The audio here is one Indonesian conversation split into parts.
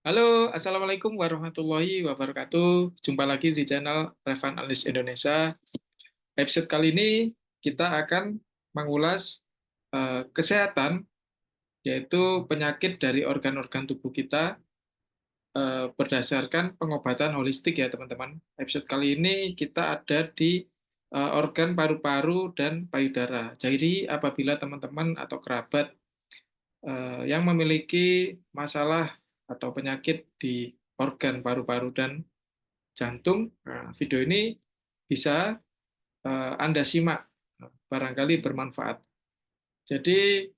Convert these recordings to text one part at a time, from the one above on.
Halo, Assalamualaikum warahmatullahi wabarakatuh. Jumpa lagi di channel Revan Alis Indonesia. Episode kali ini kita akan mengulas kesehatan, yaitu penyakit dari organ-organ tubuh kita berdasarkan pengobatan holistik ya teman-teman. Episode kali ini kita ada di organ paru-paru dan payudara. Jadi apabila teman-teman atau kerabat yang memiliki masalah atau penyakit di organ paru-paru dan jantung. Nah, video ini bisa Anda simak, barangkali bermanfaat. Jadi,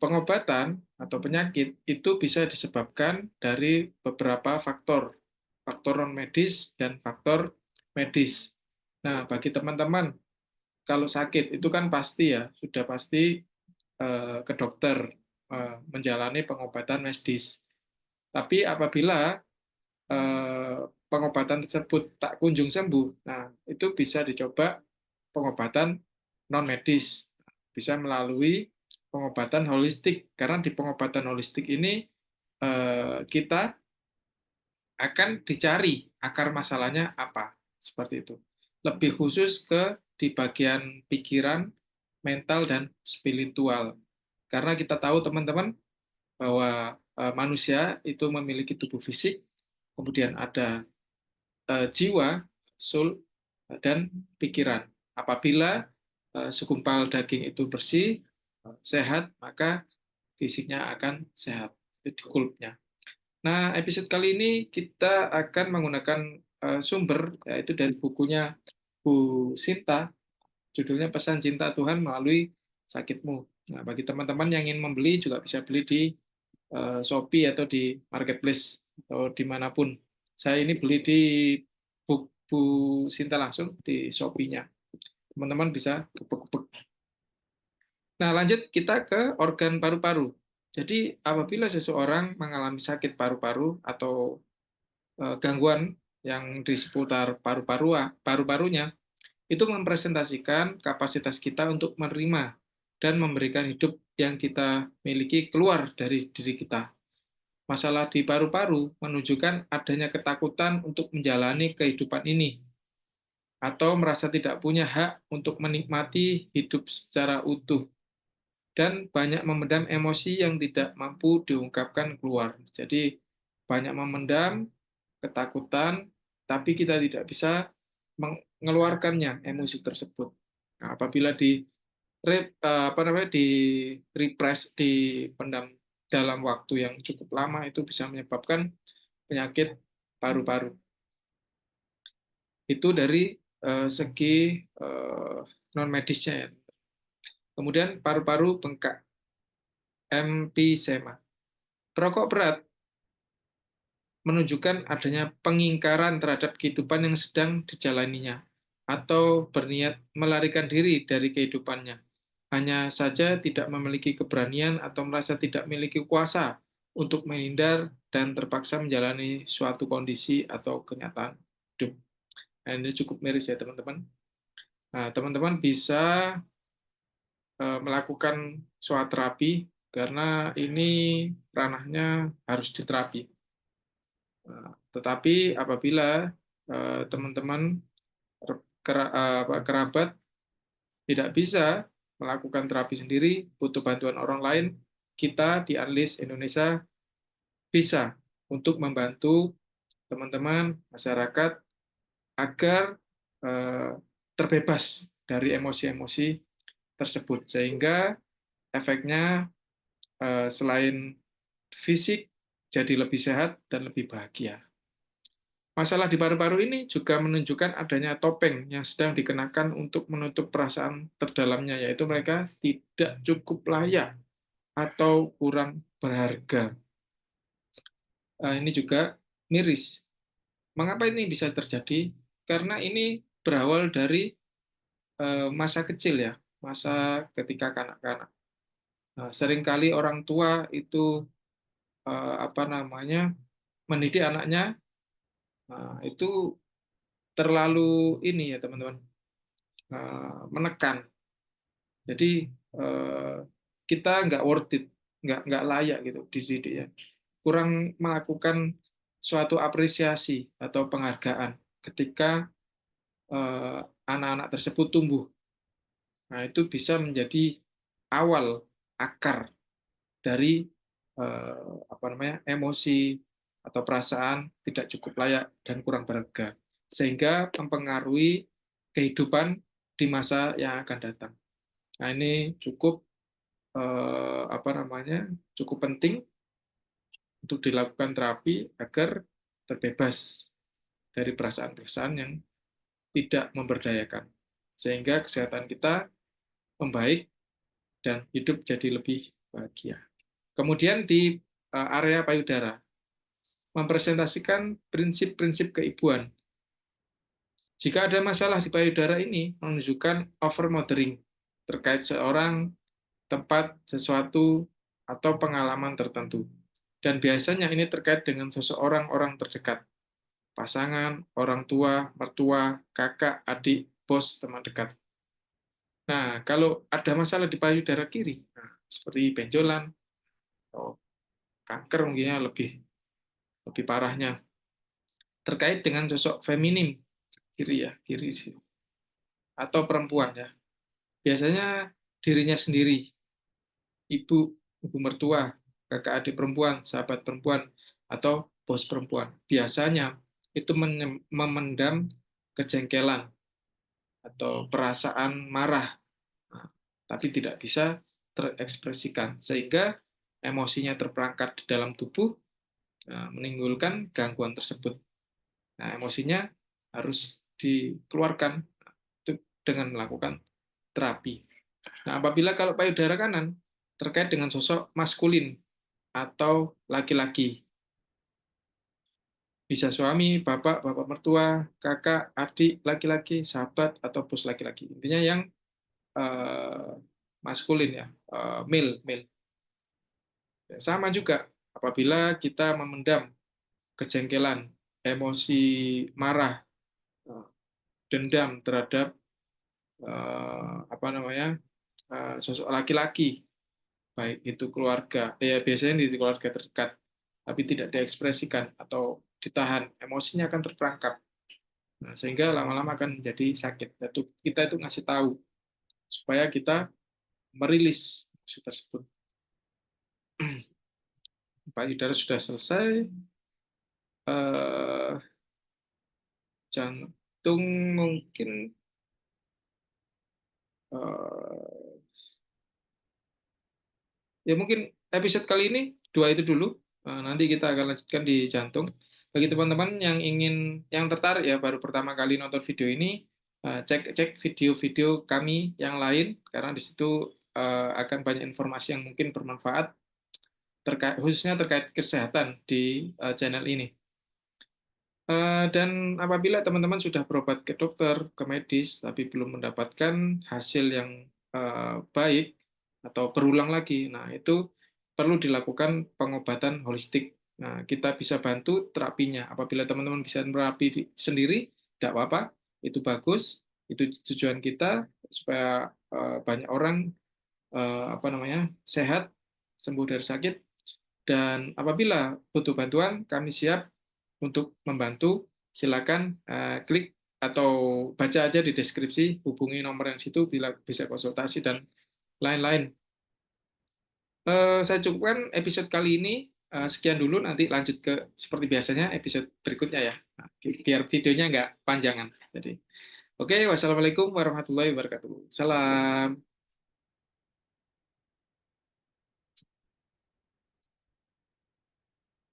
pengobatan atau penyakit itu bisa disebabkan dari beberapa faktor, faktor non-medis dan faktor medis. Nah, bagi teman-teman, kalau sakit itu kan pasti ya, sudah pasti ke dokter menjalani pengobatan medis. Tapi apabila pengobatan tersebut tak kunjung sembuh, nah itu bisa dicoba pengobatan non medis, bisa melalui pengobatan holistik. Karena di pengobatan holistik ini kita akan dicari akar masalahnya apa, seperti itu. Lebih khusus ke di bagian pikiran, mental dan spiritual. Karena kita tahu teman-teman bahwa manusia itu memiliki tubuh fisik, kemudian ada jiwa, soul, dan pikiran. Apabila segumpal daging itu bersih, sehat, maka fisiknya akan sehat. Itu kulitnya. Nah, episode kali ini kita akan menggunakan sumber, yaitu dari bukunya Bu Sinta, judulnya Pesan Cinta Tuhan Melalui Sakitmu. Nah, bagi teman-teman yang ingin membeli, juga bisa beli di Shopee atau di Marketplace, atau dimanapun. Saya ini beli di Bu Sinta langsung di Shopee-nya. Teman-teman bisa gebek-gebek. Nah, lanjut kita ke organ paru-paru. Jadi, apabila seseorang mengalami sakit paru-paru atau gangguan yang di seputar paru-parunya, itu mempresentasikan kapasitas kita untuk menerima dan memberikan hidup yang kita miliki keluar dari diri kita. Masalah di paru-paru menunjukkan adanya ketakutan untuk menjalani kehidupan ini, atau merasa tidak punya hak untuk menikmati hidup secara utuh, dan banyak memendam emosi yang tidak mampu diungkapkan keluar. Jadi, banyak memendam ketakutan, tapi kita tidak bisa mengeluarkannya emosi tersebut. Nah, apabila di repress, dipendam dalam waktu yang cukup lama, itu bisa menyebabkan penyakit paru-paru. Itu dari segi non medisnya ya. Kemudian paru-paru bengkak, emfisema. Perokok berat menunjukkan adanya pengingkaran terhadap kehidupan yang sedang dijalaninya, atau berniat melarikan diri dari kehidupannya. Hanya saja tidak memiliki keberanian atau merasa tidak memiliki kuasa untuk menghindar dan terpaksa menjalani suatu kondisi atau kenyataan hidup. Nah, ini cukup miris ya teman-teman. Nah, teman-teman bisa melakukan suatu terapi karena ini ranahnya harus diterapi. Tetapi apabila teman-teman kerabat tidak bisa melakukan terapi sendiri, butuh bantuan orang lain, kita di Unleash Indonesia bisa untuk membantu teman-teman masyarakat agar eh, terbebas dari emosi-emosi tersebut, sehingga efeknya selain fisik jadi lebih sehat dan lebih bahagia. Masalah di paru-paru ini juga menunjukkan adanya topeng yang sedang dikenakan untuk menutup perasaan terdalamnya, yaitu mereka tidak cukup layak atau kurang berharga. Ini juga miris. Mengapa ini bisa terjadi? Karena ini berawal dari masa kecil ya, masa ketika kanak-kanak. Seringkali orang tua itu mendidik anaknya, itu terlalu ini ya teman-teman, menekan. Jadi kita nggak worth it, nggak layak gitu dididik ya. kurang melakukan suatu apresiasi atau penghargaan ketika anak-anak tersebut tumbuh. Nah, itu bisa menjadi awal akar dari apa namanya emosi atau perasaan tidak cukup layak dan kurang berharga, sehingga mempengaruhi kehidupan di masa yang akan datang. Nah, ini cukup apa namanya cukup penting untuk dilakukan terapi agar terbebas dari perasaan-perasaan yang tidak memberdayakan, sehingga kesehatan kita membaik dan hidup jadi lebih bahagia. Kemudian di area payudara, mempresentasikan prinsip-prinsip keibuan. Jika ada masalah di payudara ini, menunjukkan overmothering terkait seorang, tempat, sesuatu, atau pengalaman tertentu. Dan biasanya ini terkait dengan seseorang orang terdekat, pasangan, orang tua, mertua, kakak, adik, bos, teman dekat. Nah, kalau ada masalah di payudara kiri, nah, seperti benjolan atau kanker mungkinnya lebih lebih parahnya, terkait dengan sosok feminim kiri ya, kiri sih, atau perempuan ya. Biasanya dirinya sendiri, ibu, ibu mertua, kakak adik perempuan, sahabat perempuan, atau bos perempuan. Biasanya itu memendam kejengkelan atau perasaan marah, nah, tapi tidak bisa terekspresikan, sehingga emosinya terperangkap di dalam tubuh, menimbulkan gangguan tersebut. Nah, emosinya harus dikeluarkan dengan melakukan terapi. Nah, apabila kalau payudara kanan terkait dengan sosok maskulin atau laki-laki, bisa suami, bapak, bapak mertua, kakak, adik, laki-laki, sahabat, atau bos laki-laki. Intinya yang uh, maskulin ya, male, male. Sama juga apabila kita memendam kejengkelan, emosi marah, dendam terhadap apa namanya sosok laki-laki, baik itu keluarga, ya biasanya di keluarga terdekat, tapi tidak diekspresikan atau ditahan, emosinya akan terperangkap. Nah, sehingga lama-lama akan menjadi sakit. Kita itu ngasih tahu supaya kita merilis emosi tersebut. Payudara sudah selesai, eh, jantung mungkin eh, ya mungkin episode kali ini dua itu dulu. Nanti kita akan lanjutkan di jantung. Bagi teman-teman yang ingin, yang tertarik ya baru pertama kali nonton video ini, cek video-video kami yang lain karena di situ akan banyak informasi yang mungkin bermanfaat terkait khususnya terkait kesehatan di channel ini. Dan apabila teman-teman sudah berobat ke dokter, ke medis, tapi belum mendapatkan hasil yang baik atau berulang lagi, nah itu perlu dilakukan pengobatan holistik. Nah, kita bisa bantu terapinya. Apabila teman-teman bisa terapi sendiri, tidak apa-apa, itu bagus. Itu tujuan kita supaya banyak orang apa namanya sehat, sembuh dari sakit. Dan apabila butuh bantuan, kami siap untuk membantu. Silakan klik atau baca aja di deskripsi, hubungi nomor yang situ bila bisa konsultasi dan lain-lain. Saya cukupkan episode kali ini. Sekian dulu, nanti lanjut ke seperti biasanya episode berikutnya ya. Nah, biar videonya nggak panjangan. Jadi, oke, wassalamualaikum warahmatullahi wabarakatuh. Salam.